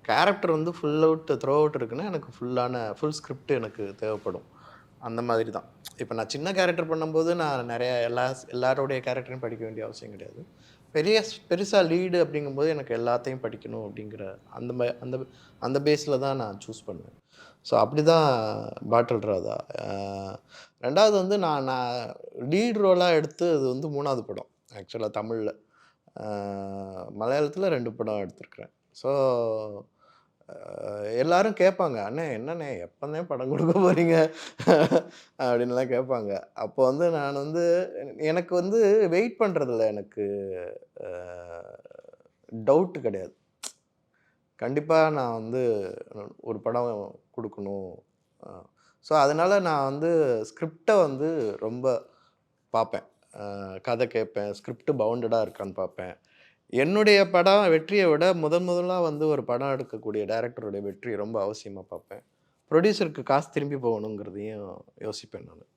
Character வந்து full out throw out இருக்குன்னா, எனக்கு ஃபுல் ஸ்கிரிப்ட் எனக்கு தேவைப்படும். அந்த மாதிரி தான். இப்ப நான் சின்ன கேரக்டர் பண்ணும்போது, நான் நெறைய எல்லாருடைய கேரக்டரையும் படிக்க வேண்டிய அவசியம் கிடையாது. பெருசா லீடு அப்படிங்கும்போது, எனக்கு எல்லாத்தையும் படிக்கணும் அப்படிங்கிற அந்த மா அந்த அந்த பேஸ்ல தான் நான் சூஸ் பண்ணுவேன். ஸோ அப்படிதான் பாட்டில் ராதா. 2வது வந்து நான் நான் லீட் ரோலா எடுத்து அது வந்து 3வது படம். ஆக்சுவலா தமிழ்ல. அ மலையாளத்தில 2 படம் எடுத்திருக்கிறேன். ஸோ எல்லாரும் கேட்பாங்க, "அண்ணே என்னண்ணே எப்பண்ணே படம் குடுக்க போறீங்க?" அப்படின்லாம் கேட்பாங்க. அப்போ வந்து நான் வந்து எனக்கு வந்து வெயிட் பண்றதில எனக்கு அ டவுட் கிடையாது. கண்டிப்பா நான் வந்து ஒரு படம் குடுக்கணும். அ ஸோ அதனால நான் வந்து ஸ்கிரிப்ட்ட வந்து ரொம்ப பாப்பேன். கதை கேட்பேன். ஸ்கிரிப்ட் பவுண்டடா இருக்கான்னு பாப்பேன். என்னுடைய படம் வெற்றிய விட முதலா வந்து ஒரு படம் எடுக்கக்கூடிய டைரக்டருடைய வெற்றி ரொம்ப அவசியமா பாப்பேன். புரொடியூசருக்கு காசு திரும்பி போகணுங்கிறதையும் யோசிப்பேன் நானு.